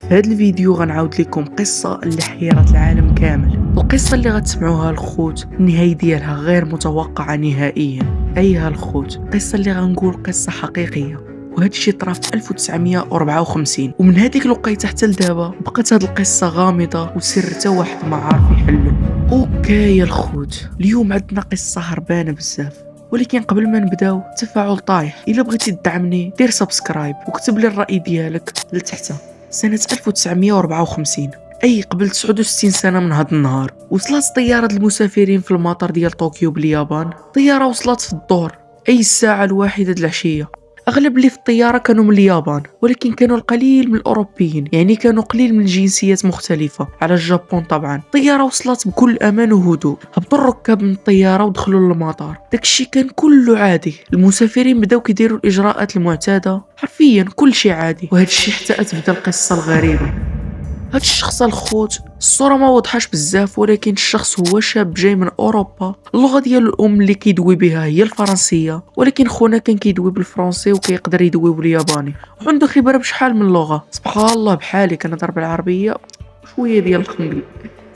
في هذا الفيديو غنعاود لكم قصة اللي حيرت العالم كامل. القصة اللي غتسمعوها الخوت النهاية ديالها غير متوقعة نهائيا. أيها الخوت، القصة اللي غنقول قصة حقيقية، وهذا الشيء طرا في 1954، ومن هذيك الوقيته حتى لدابا بقات هذه القصة غامضة وسر حتى واحد ما عارف يحلو. اوكي يا الخوت، اليوم عندنا قصة هربانة بزاف، ولكن قبل ما نبداو تفاعل طايح. الا بغيتي تدعمني دير سبسكرايب وكتب لي الرأي ديالك لتحت. سنة 1954، أي قبل 69 سنة من هذا النهار، وصلت طيارة المسافرين في المطار ديال طوكيو باليابان. الطيارة وصلت في الظهر، أي الساعة 1 العشية. أغلب اللي في الطيارة كانوا من اليابان، ولكن كانوا القليل من الأوروبيين، يعني كانوا قليل من الجنسيات مختلفة على الجابون. طبعا الطيارة وصلت بكل أمان وهدوء. هبطوا الركاب من الطيارة ودخلوا للمطار. داكشي كان كله عادي. المسافرين بداو كيديروا الإجراءات المعتادة، حرفيا كل شيء عادي. وهذا الشيء حتى تبدا القصة الغريبة. هاد الشخص الخوت الصورة ما وضحاش بزاف، ولكن الشخص هو شاب جاي من أوروبا. اللغة ديال الأم اللي كيدوي بها هي الفرنسية، ولكن خونا كان كيدوي بالفرنسي وكيقدر يدوي بالياباني، وعنده خبرة بشحال من لغة. سبحان الله، بحالي كنهضر بالعربية شوية ديال الخنقل.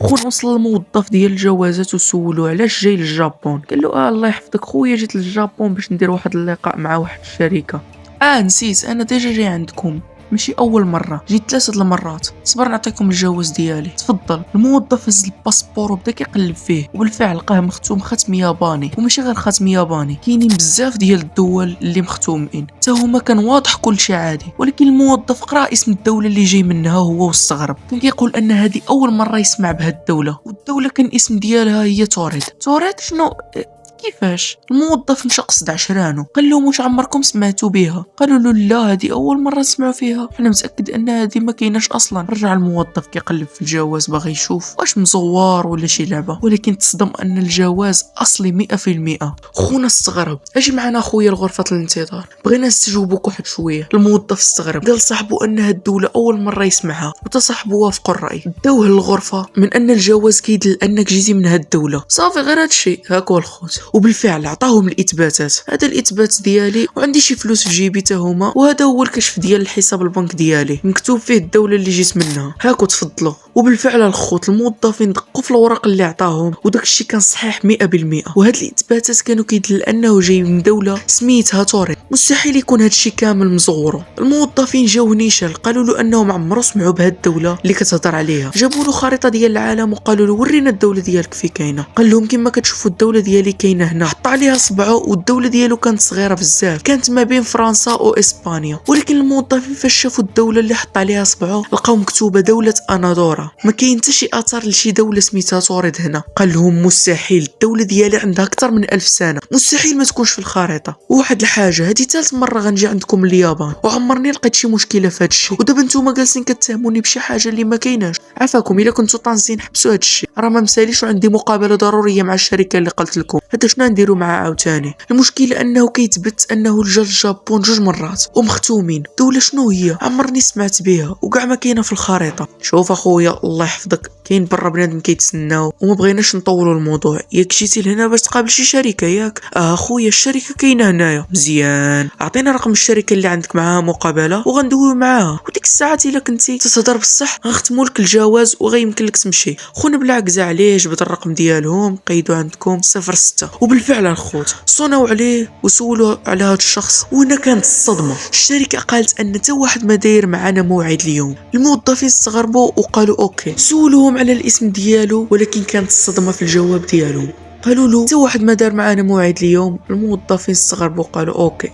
خونا وصل الموظف ديال الجوازات وسولو علاش جاي للجابون. قال له الله يحفظك خويا، جيت للجابون باش ندير واحد اللقاء مع واحد الشركة. نسيت، انا ديجا جاي عندكم، ماشي اول مره، جيت 3 المرات. صبر نعطيكم الجواز ديالي، تفضل. الموظف هز الباسبور وبدا كيقلب فيه، وبالفعل لقاه مختوم ختم ياباني. وماشي غير ختم ياباني، كاينين بزاف ديال الدول اللي مختومين حتى هما. كان واضح كل شيء عادي، ولكن الموظف قرا اسم الدوله اللي جاي منها هو واستغرب. كان كيقول ان هذه اول مره يسمع بهاد الدوله، والدوله كان اسم ديالها هي توريد. توريد شنو؟ كيفاش؟ الموظف مشى قصد عشرانو، قال لهم واش عمركم سمعتوا بها؟ قالوا له لا، هذه اول مره نسمعوا فيها، احنا متاكد ان هذه ما كايناش اصلا. رجع الموظف كيقلب في الجواز باغي يشوف واش مزور ولا شي لعبه، ولكن تصدم ان الجواز اصلي 100%. خونا استغرب. اجي معنا خويا لغرفه الانتظار، بغينا نستجوبوك واحد شويه. الموظف استغرب، قال صاحبو ان هاد الدوله اول مره يسمعها، وتصاحبو وافقوا الراي. داوه للغرفه من ان الجواز كيدل انك جيتي من هاد الدوله. صافي غير هاد الشيء هاكو الخوت. وبالفعل عطاهم الاثباتات. هذا الاثبات ديالي، وعندي شي فلوس في جيبي تا هما، وهذا هو الكشف ديال الحساب البنك ديالي مكتوب فيه الدوله اللي جيت منها، هاكو تفضلوا. وبالفعل الخوت الموظفين دقوا في الورق اللي عطاهم، وداك الشيء كان صحيح 100%. وهاد الاثباتات كانوا كيدل انه جاي من دوله سميتها توري. مستحيل يكون هاد الشيء كامل مزورو. الموظفين جاو نيشان، قالوا له انهم عمرو سمعوا بهاد الدوله اللي كتهضر عليها. جابوا له خريطه ديال العالم وقالوا له ورينا الدوله ديالك فين كاينه. قال لهم كما كتشوفوا الدوله ديالي كاينه هنا. حط عليها صبعه، والدوله ديالو كانت صغيره بزاف، كانت ما بين فرنسا واسبانيا. ولكن الموظفين فاش شافوا الدوله اللي حط عليها صبعه لقاو مكتوبه دوله انادورا. ما كاين حتى شي اثر لشي دوله سميتها توريد هنا. قال لهم مستحيل، الدوله ديالي عندها اكثر من 1000 سنه، مستحيل ما تكونش في الخريطه. وواحد الحاجه، هذه ثالث مره غنجي عندكم اليابان، وعمرني لقيت شي مشكله في هذا الشيء، ودابا نتوما جالسين كتهموني بشي حاجه اللي ما كايناش. عفاكم، الا كنتو طانزين حبسوا هذا الشيء، راه ما مساليش، وعندي مقابله ضروريه مع الشركه اللي قلت لكم. هذا شنو نديروا معاه عاوتاني؟ المشكله انه كيتبت انه جا الجابون 2 مرات ومختومين. دوله شنو هي؟ عمرني سمعت بها وكاع ما كاينه في الخريطه. شوف اخويا الله يحفظك، كاين برا بنادم كيتسناو، وما بغيناش نطولوا الموضوع. ياك جيتي لهنا باش تقابل شي شركه ياك؟ اخويا الشركه كاينه هنايا. مزيان، اعطينا رقم الشركه اللي عندك معاها مقابله وغندويو معاها. وديك الساعات الا كنتي تتهضر بصح غنختموا لك الجواز وغيمكن لك تمشي. خونا بالعكس عليه، جبد الرقم ديالهم قيدوا عندكم 06. وبالفعل الخوت صوناو عليه وسولوا على هذا الشخص، وهنا كانت الصدمه. الشركه قالت ان حتى واحد ما داير معنا موعد اليوم. الموظفين استغربوا وقالوا اوكي. سولوهم على الاسم ديالو، ولكن كانت الصدمه في الجواب ديالو. قالوا له حتى واحد ما دار معنا موعد اليوم. الموظفين استغربوا قالوا اوكي.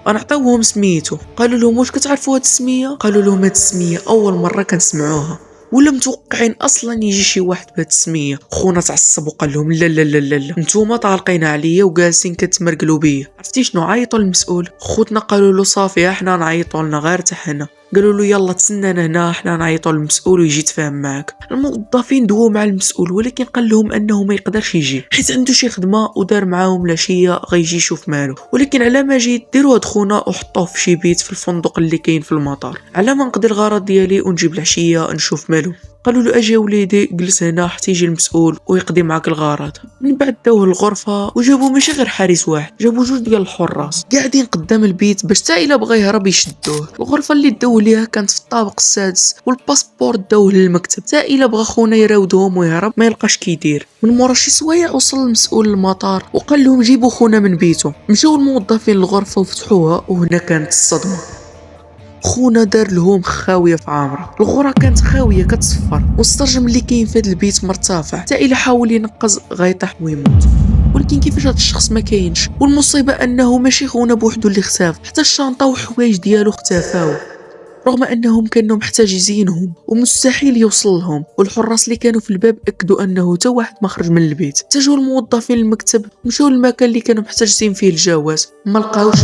غنعطيوهم سميتو. قالوا لهم واش كتعرفوا هاد السميه؟ قالوا لهم هاد السميه اول مره كنسمعوها، ولا متوقعين اصلا يجي شي واحد بهاد السميه. خونا تعصب وقال لهم لا لا لا لا لا، نتوما طالقين عليا وجالسين كتمرقلوا بيا. عرفتي شنو؟ عيطوا للمسؤول. خوتنا قالوا له صافي احنا نعيطوا لنا غير حتى حنا. قالوا له يلا تسنانا هنا، احنا نعيطوا للمسؤول ويجي يتفاهم معك. الموظفين دوا مع المسؤول، ولكن قال لهم انه ما يقدرش يجي حيت عنده شي خدمه ودار معاهم العشيه غيجي يشوف مالو. ولكن على ما جيت ديروا هاد خونا وحطوه في شي بيت في الفندق اللي كاين في المطار، على ما نقضي الغرض ديالي ونجيب العشيه نشوف مالو. قالوا له اجي وليدي جلس هنا حتى يجي المسؤول ويقضي معك الغرض. من بعد داوه الغرفه وجابوا ماشي غير حارس واحد، جابوا جوج ديال الحراس قاعدين قدام البيت باش حتى الا بغى يهرب يشدوه. الغرفه اللي داوه ليها كانت في الطابق السادس، والباسبور داوه للمكتب حتى الا بغى خونا يراودهم ويهرب ما يلقاش كيدير. من مورا شي سوايع وصل المسؤول للمطار وقال لهم جيبوا خونا من بيته. مشاو الموظفين للغرفه وفتحوها، وهنا كانت الصدمه. خونا دار لهم خاويه في عامره، الغرة كانت خاويه كتصفر، والسرجم اللي كاين في هذا البيت مرتفع، حتى الا حاول ينقز غيطيح ويموت. ولكن كيفاش هذا الشخص ما كاينش؟ والمصيبه انه ماشي خونا بوحدو اللي اختفى، حتى الشنطه والحوايج ديالو اختفاو، رغم انهم كانوا محتاجينهم ومستحيل يوصل لهم. والحراس اللي كانوا في الباب اكدوا انه تا واحد ما خرج من البيت. اتجهوا الموظفين للمكتب، مشاو للمكان اللي كانوا محتاجين فيه الجواز، ما لقاوش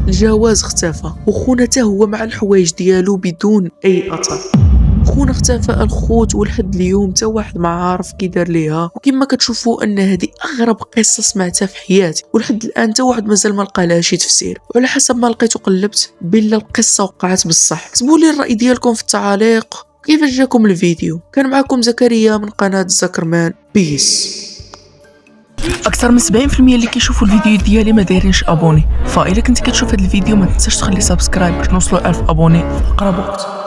الجواز اختفى، وخونا تا هو مع الحوايج ديالو بدون اي اثر. خونا اختفى الخوت، ولحد اليوم تا واحد ما عارف كي دار ليها. وكما كتشوفوا ان هذه اغرب قصه سمعتها في حياتي، ولحد الان تا واحد مازال ما لقى لها شي تفسير. وعلى حسب ما لقيت وقلبت بلا القصه وقعت بصح. كتبوا لي الراي ديالكم في التعاليق. كيفاش جاكم الفيديو؟ كان معكم زكريا من قناه زكرمان. بيس. اكثر من 70% اللي كيشوفوا الفيديو ديالي ما دايرينش ابوني، فاذا كنت كتشوف هذا الفيديو ما تنساش تخلي سبسكرايب باش نوصلوا 1000 ابوني في اقرب وقت.